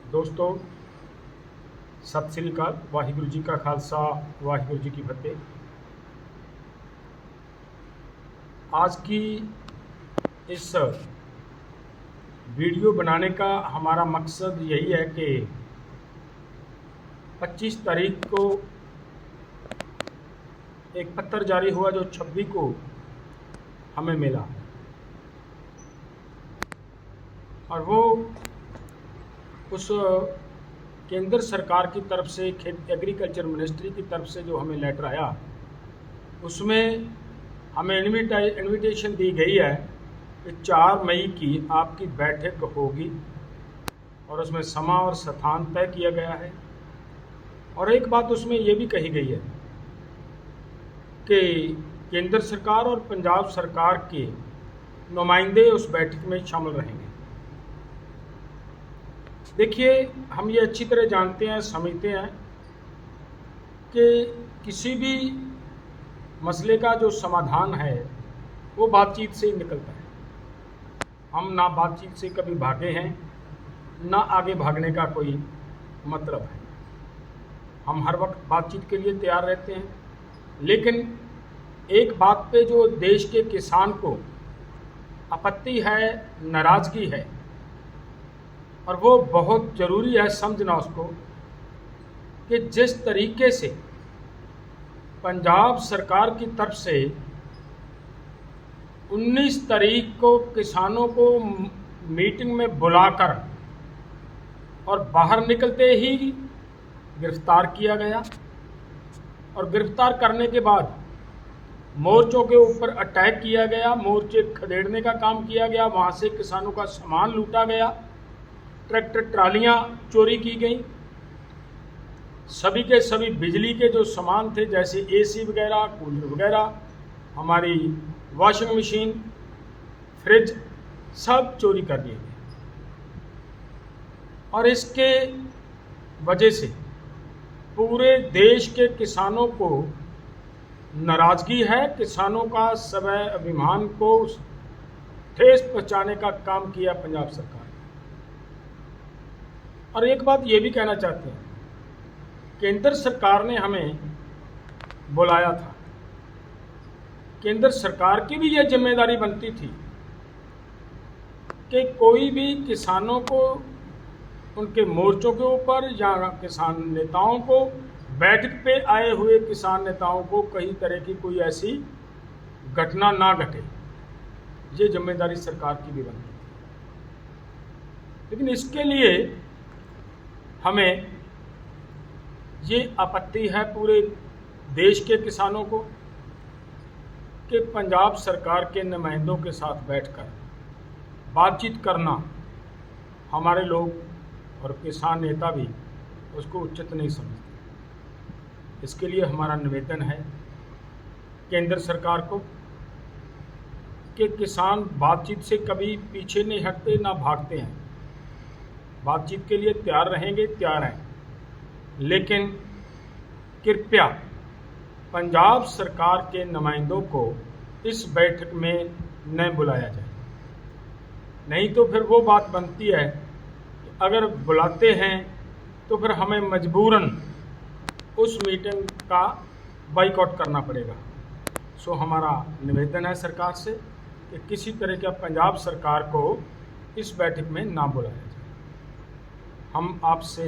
दोस्तों, सत श्री अकाल। वाहिगुरु जी का खालसा, वाहिगुरु जी की फतेह। आज की इस वीडियो बनाने का हमारा मकसद यही है कि 25 तारीख को एक पत्र जारी हुआ जो 26 को हमें मिला, और वो उस केंद्र सरकार की तरफ से एग्रीकल्चर मिनिस्ट्री की तरफ से जो हमें लेटर आया, उसमें हमें इनविटेशन दी गई है कि 4 मई की आपकी बैठक होगी, और उसमें समय और स्थान तय किया गया है। और एक बात उसमें ये भी कही गई है कि केंद्र सरकार और पंजाब सरकार के नुमाइंदे उस बैठक में शामिल रहेंगे। देखिए, हम ये अच्छी तरह जानते हैं, समझते हैं कि किसी भी मसले का जो समाधान है वो बातचीत से ही निकलता है। हम ना बातचीत से कभी भागे हैं, ना आगे भागने का कोई मतलब है। हम हर वक्त बातचीत के लिए तैयार रहते हैं, लेकिन एक बात पे जो देश के किसान को आपत्ति है, नाराज़गी है, और वो बहुत ज़रूरी है समझना उसको, कि जिस तरीके से पंजाब सरकार की तरफ से 19 तारीख को किसानों को मीटिंग में बुलाकर और बाहर निकलते ही गिरफ्तार किया गया, और गिरफ्तार करने के बाद मोर्चों के ऊपर अटैक किया गया, मोर्चे खदेड़ने का काम किया गया, वहाँ से किसानों का सामान लूटा गया, ट्रैक्टर ट्रालियाँ चोरी की गई, सभी के सभी बिजली के जो सामान थे जैसे एसी वगैरह, कूलर वगैरह, हमारी वॉशिंग मशीन, फ्रिज, सब चोरी कर दिए गए। और इसके वजह से पूरे देश के किसानों को नाराज़गी है। किसानों का स्वाभिमान को ठेस पहुंचाने का काम किया पंजाब सरकार। और एक बात ये भी कहना चाहते हैं, केंद्र सरकार ने हमें बुलाया था, केंद्र सरकार की भी यह जिम्मेदारी बनती थी कि कोई भी किसानों को उनके मोर्चों के ऊपर या किसान नेताओं को, बैठक पे आए हुए किसान नेताओं को कई तरह की कोई ऐसी घटना ना घटे। ये जिम्मेदारी सरकार की भी बनती थी। लेकिन इसके लिए हमें ये आपत्ति है पूरे देश के किसानों को कि पंजाब सरकार के नुमाइंदों के साथ बैठकर बातचीत करना हमारे लोग और किसान नेता भी उसको उचित नहीं समझते। इसके लिए हमारा निवेदन है केंद्र सरकार को कि किसान बातचीत से कभी पीछे नहीं हटते, ना भागते हैं। बातचीत के लिए तैयार रहेंगे, तैयार हैं, लेकिन कृपया पंजाब सरकार के नुमाइंदों को इस बैठक में न बुलाया जाए। नहीं तो फिर वो बात बनती है कि अगर बुलाते हैं तो फिर हमें मजबूरन उस मीटिंग का बाइकआउट करना पड़ेगा। सो हमारा निवेदन है सरकार से कि किसी तरह का पंजाब सरकार को इस बैठक में ना बुलाया जाए। हम आपसे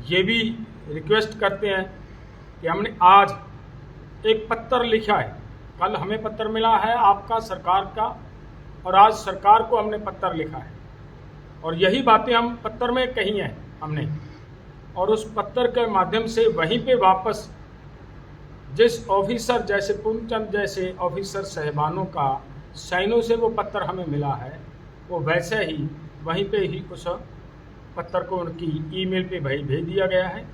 ये भी रिक्वेस्ट करते हैं कि हमने आज एक पत्र लिखा है, कल हमें पत्र मिला है आपका, सरकार का, और आज सरकार को हमने पत्र लिखा है, और यही बातें हम पत्र में कही हैं हमने, और उस पत्र के माध्यम से वहीं पे वापस जिस ऑफिसर जैसे पूर्णचंद जैसे ऑफिसर साहिबानों का साइनों से वो पत्र हमें मिला है, वो वैसे ही वहीं पे ही उस पत्र को उनकी ईमेल पे भेज दिया गया है,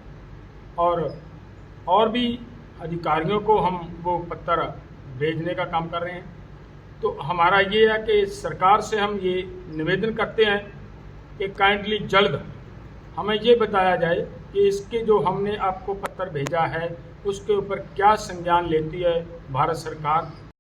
और भी अधिकारियों को हम वो पत्र भेजने का काम कर रहे हैं। तो हमारा ये है कि सरकार से हम ये निवेदन करते हैं कि काइंडली जल्द हमें ये बताया जाए कि इसके जो हमने आपको पत्र भेजा है उसके ऊपर क्या संज्ञान लेती है भारत सरकार,